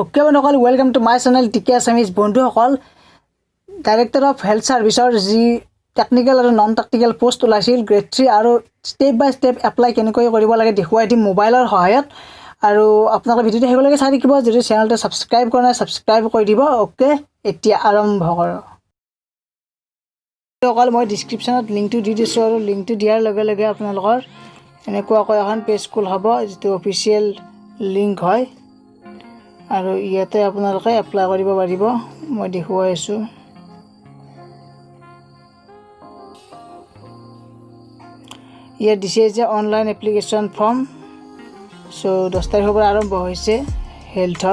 Okay, বন্ধুসকল, welcome to my channel TK ASSAMESE. বন্ধুসকল, Director of Health Services যি technical আৰু নন টেকনিক্যাল পোষ্ট ওলাইছিল গ্ৰেড 3 আৰু স্টেপ বাই স্টেপ এপ্লাই কেনেকৈ কৰিব লাগে দেখুৱাই দিম মোবাইলৰ সহায়ত আৰু আপোনালোকে ভিডিওটো হেগলৈকে চাই থাকিব যদি চেনেলটো সাবস্ক্ৰাইব কৰা নাই সাবস্ক্ৰাইব কৰি দিব ওকে এতিয়া আৰম্ভ কৰো বন্ধুসকল মই ডেসক্ৰিপচনত লিংকটো দি দিছো আৰু লিংকটো দিয়াৰ লগে লগে আপোনালোকৰ এনেকুৱাকৈ এখন পেজ খুল হ'ব যেটো অফিচিয়েল লিংক হয় আৰু ইয়াতে আপোনালোকে এপ্লাই কৰিব পাৰিব মই দেখুৱাই আছো Here this is the online application form. So 10 তাৰিখৰ পৰা আৰম্ভ হৈছে হেলথ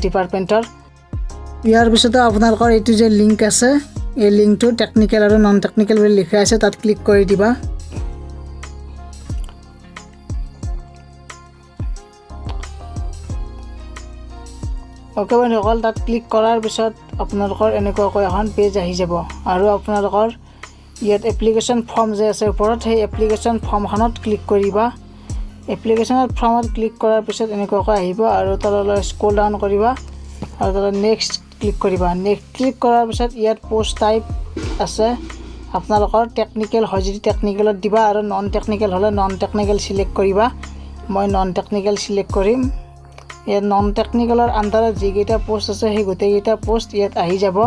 ডিপাৰ্টমেন্টৰ ইয়াৰ পিছতে আপোনালোকৰ এইটো যে লিংক আছে এই লিংকটো টেকনিক্যাল আৰু নন টেকনিক্যাল বুলি লিখা আছে তাত ক্লিক কৰি দিবা ওকে বন্ধুসকল তাত ক্লিক কৰাৰ পিছত আপোনালোকৰ এনেকুৱাকৈ এখন পেজ আহি যাব আৰু আপোনালোকৰ ইয়াত এপ্লিকেশন ফৰ্ম যে আছে ওপৰত সেই এপ্লিকেশন ফৰ্মখনত ক্লিক কৰিবা এপ্লিকেশনৰ ফৰ্মত ক্লিক কৰাৰ পিছত এনেকুৱাকৈ আহিব আৰু তললৈ স্ক্ৰল ডাউন কৰিবা আৰু তলত নেক্সট ক্লিক কৰিবা নেক্সট ক্লিক কৰাৰ পিছত ইয়াত পোষ্ট টাইপ আছে আপোনালোকৰ টেকনিক্যাল হয় যদি টেকনিক্যালত দিবা আৰু নন টেকনিক্যাল হলে নন টেকনিক্যাল সিলেক্ট কৰিবা মই নন টেকনিক্যাল সিলেক্ট কৰিম ইয়াত নন টেকনিক্যালৰ আন্ডাৰত যিকেইটা পোষ্ট আছে সেই গোটেইকেইটা পোষ্ট ইয়াত আহি যাব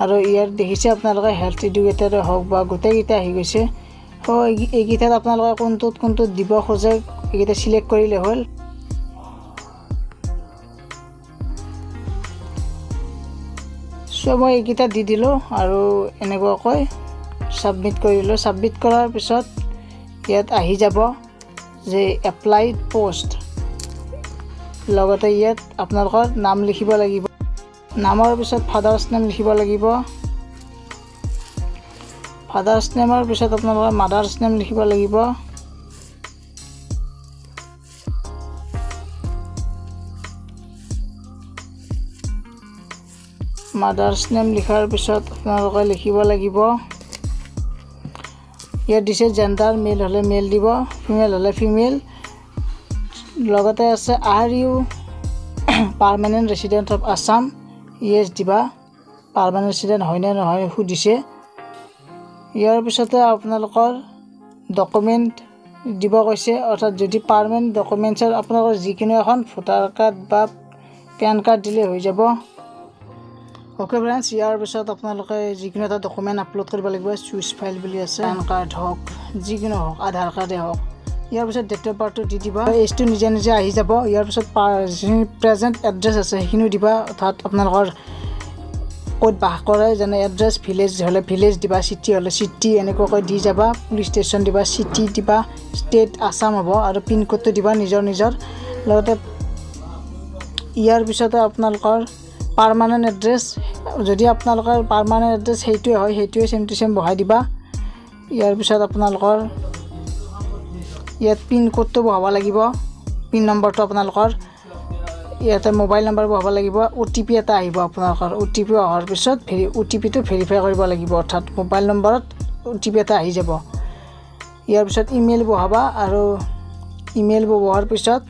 আৰু ইয়াৰ দেখিছে আপোনালোকে হেলথ এডুকেটৰ হওক বা গোটেইকেইটা আহি গৈছে তো এইকেইটাত আপোনালোকে কোনটোত দিব খোজে এইকেইটা সিলেক্ট কৰিলে হ'ল সো মই এইকেইটা দি দিলো আৰু এনেকুৱাকৈ সাবমিট কৰিলো সাবমিট কৰাৰ পিছত ইয়াত আহি যাব যে এপ্লাইড পোষ্ট লগতে ইয়াত আপোনালোকৰ নাম লিখিব লাগিব নামৰ পিছত ফাদাৰ্স নেম লিখিব লাগিব ফাদাৰ্স নেমৰ পিছত আপোনালোকৰ মাদাৰ্স নেম লিখিব লাগিব মাদাৰ্স নেম লিখাৰ পিছত আপোনালোকে লিখিব লাগিব ইয়াত দিছে জেন্ডাৰ মেল হলে মেল দিব ফিমেল হলে ফিমেল লগতে আছে are you permanent resident of Assam yes দিবা পাৰ্মানেন্ট ৰেসিডেন্ট হয় না নহয় খুদিছে ইয়াৰ পিছতে আপোনালোকৰ ডকুমেন্ট দিব কৈছে অৰ্থাৎ যদি পাৰ্মানেন্ট ডকুমেন্টছৰ আপোনালোকৰ যিকিনো এখন ভোটাৰ কাৰ্ড বা প্যান কাৰ্ড দিলে হৈ যাব ওকে ফ্ৰেন্ডছ ইয়াৰ পিছত আপোনালোকে যিকিনো এটা ডকুমেন্ট আপলোড কৰিব লাগিব চুইচ ফাইল বুলি আছে প্যান কাৰ্ড হওক যিকিনো হওক আধাৰ কাৰ্ডে হওক ইয়াৰ পিছত ডেট অফ বাৰ্থটো দি দিবা এইটো নিজে নিজে আহি যাব ইয়াৰ পিছত প্ৰেজেন্ট এড্ৰেছ আছে সেইখিনি দিবা অৰ্থাৎ আপোনালোকৰ ক'ত বাস কৰে যেনে এড্ৰেছ ভিলেজ হলে ভিলেজ দিবা সিটি হলে সিটি এনেকুৱাকৈ দি যাবা পুলিচ ষ্টেচন দিবা সিটি দিবা ষ্টেট আসাম হ'ব আৰু পিন কোডটো দিবা নিজৰ লগতে ইয়াৰ পিছতে আপোনালোকৰ পাৰ্মানেন্ট এড্ৰেছ যদি আপোনালোকৰ পাৰ্মানেন্ট এড্ৰেছ সেইটোৱে হয় সেইটোৱে সেম টু সেম বহাই দিবা ইয়াৰ পিছত আপোনালোকৰ ইয়াত পিন কোডটো বহাব লাগিব পিন নম্বৰটো আপোনালোকৰ ইয়াতে মোবাইল নম্বৰ বহাব লাগিব ওটিপি এটা আহিব আপোনালোকৰ ওটিপি অহাৰ পিছত ওটিপিটো ভেৰিফাই কৰিব লাগিব অৰ্থাৎ মোবাইল নম্বৰত ওটিপি এটা আহি যাব ইয়াৰ পিছত ইমেইল বহাবা আৰু ইমেইল বহাৰ পিছত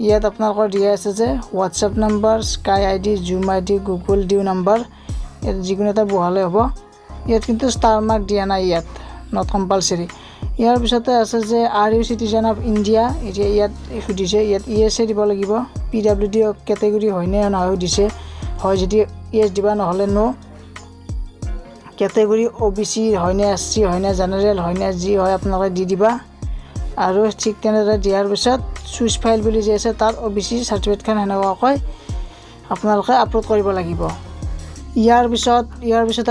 ইয়াত আপোনালোকৰ দিয়া আছে যে হোৱাটছআপ নম্বৰ স্কাই আইডি জুম আইডি গুগল ডিউ নম্বৰ ইয়াত যিকোনো এটা বহালে হ'ব ইয়াত কিন্তু ষ্টাৰ মাৰ্ক দিয়া নাই ইয়াত নট কম্পালসৰি ইয়াৰ পিছতে আছে যে are you citizen of India এতিয়া ইয়াত সুধিছে ইয়াত ইএছ দিব লাগিব পিডব্লিউডি কেটেগৰী হয় নে নহয় সুধিছে হয় যদি ইএছ দিবা নহলে নো কেটেগৰী ওবিসি হয় নে এসসি হয় নে জেনাৰেল হয় নে যি হয় আপোনালোকে দি দিবা আৰু ঠিক তেনেদৰে দিয়াৰ পিছত চুইচ ফাইল বুলি যে আছে তাত ওবিসি সাৰ্টিফিকেটখন হেনেকুৱাকৈ আপোনালোকে আপলোড কৰিব লাগিব ইয়াৰ পিছতে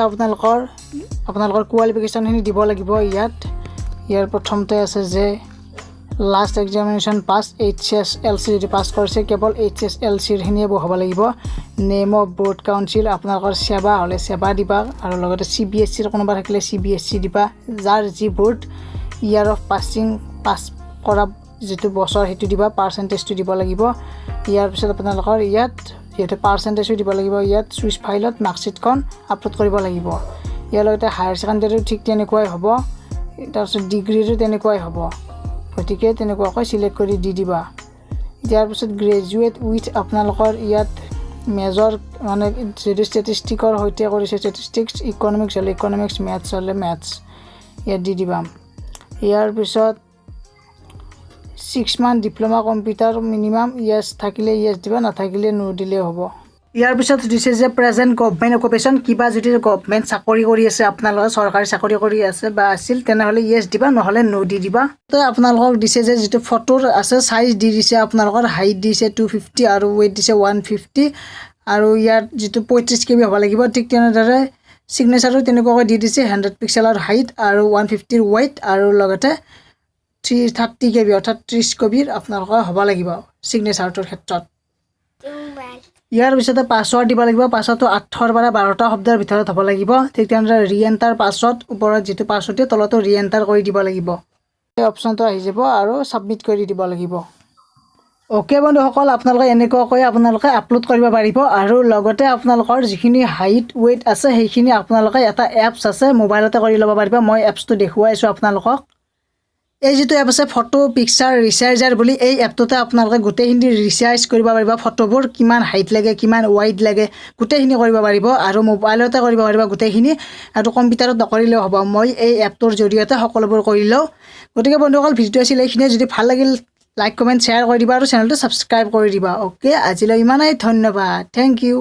আপোনালোকৰ কোৱালিফিকেশ্যনখিনি দিব লাগিব ইয়াৰ প্ৰথমতে আছে যে লাষ্ট এক্সামিনেশ্যন পাছ HSLC যদি পাছ কৰিছে কেৱল HSLC খিনিয়ে বহাব লাগিব নেম অফ বোৰ্ড কাউন্সিল আপোনালোকৰ সেৱা হলে সেৱা দিবা আৰু লগতে CBSE কোনোবা থাকিলে CBSE দিবা যাৰ যি বোৰ্ড ইয়াৰ অফ পাছ কৰা যেটো বছৰ হেতু দিবা পাৰ্সেন্টেজটো দিব লাগিব ইয়াৰ পিছত আপোনালোকৰ ইয়াতে পাৰ্সেন্টেজটো দিব লাগিব ইয়াত চুইচ ফাইলত মাৰ্কশিটখন আপলোড কৰিব লাগিব ইয়াৰ লগতে হায়াৰ সেকেন্ডাৰী ঠিক তেনেকুৱাই হ'ব তাৰপিছত ডিগ্ৰীটো তেনেকুৱাই হ'ব গতিকে তেনেকুৱাকৈ সিলেক্ট কৰি দি দিবা ইয়াৰ পিছত গ্ৰেজুৱেট উইথ আপোনালোকৰ ইয়াত মেজৰ মানে যদি ষ্টেটিষ্টিকৰ সৈতে কৰিছে ষ্টেটিষ্টিক্স ইকনমিক্স হ'লে ইকনমিক্স মেথছ হ'লে মেথছ ইয়াত দি দিবা ইয়াৰ পিছত 6 month diploma computer minimum yes থাকিলে ইয়েছ দিবা নাথাকিলে নো দিলে হ'ব ইয়াৰ পিছত দিছে যে প্ৰেজেন্ট গভৰ্নমেণ্ট অকুপেশ্যন কিবা যদি গভৰ্নমেণ্ট চাকৰি কৰি আছে আপোনালোকে চৰকাৰী চাকৰি কৰি আছে বা আছিল তেনেহ'লে ইয়েছ দিবা নহ'লে নো দি দিবা তো আপোনালোকক দিছে যে যিটো ফটোৰ আছে সাইজ দি দিছে আপোনালোকৰ হাইট দিছে 250 আৰু ৱেইট দিছে 150 আৰু ইয়াৰ যিটো 35 KB হ'ব লাগিব ঠিক তেনেদৰে সিগনেচাৰো তেনেকুৱাকৈ দি দিছে 100 পিক্সেলৰ হাইট আৰু 150 ৱেইট আৰু লগতে 330 KB অৰ্থাৎ 30 কবিৰ আপোনালোকৰ হ'ব লাগিব সিগনেচাৰটোৰ ক্ষেত্ৰত ইয়াৰ পিছতে পাছৱৰ্ড দিব লাগিব পাছৱৰ্ডটো 8 পৰা 12টা শব্দৰ ভিতৰত হ'ব লাগিব ঠিক তেনেদৰে ৰিএন্টাৰ পাছৱৰ্ড ওপৰত যিটো পাছৱৰ্ড দিয়ে তলতো ৰিএন্টাৰ কৰি দিব লাগিব এই অপচনটো আহি যাব আৰু সাবমিট কৰি দিব লাগিব ওকে বন্ধুসকল আপোনালোকে এনেকুৱাকৈ আপোনালোকে আপলোড কৰিব পাৰিব আৰু লগতে আপোনালোকৰ যিখিনি হাইট ৱেইট আছে সেইখিনি আপোনালোকে এটা এপছ আছে মোবাইলতে কৰি ল'ব পাৰিব মই এপছটো দেখুৱাইছো আপোনালোকক এই যেটো এপ আছে ফটো পিকচাৰ ৰিচাৰ্জাৰ বুলি এই এপটোতে আপোনালোকে গোটেইখিনি ৰিচাৰ্জ কৰিব পাৰিব ফটোবোৰ কিমান হাইট লাগে কিমান ওয়াইড লাগে গোটেইখিনি কৰিব পাৰিব আৰু মোবাইলতে কৰিব পাৰিব গোটেইখিনি আৰু কম্পিউটাৰত নকৰিলেও হ'ব মই এই এপটোৰ জৰিয়তে সকলোবোৰ কৰিলো গতিকে বন্ধুসকল ভিডিঅ আছিল এইখিনি যদি ভাল লাগিল লাইক কমেন্ট শেয়াৰ কৰি দিবা আৰু চেনেলটো সাবস্ক্ৰাইব কৰি দিবা ওকে আজিলৈ ইমানেই ধন্যবাদ থ্যাংক ইউ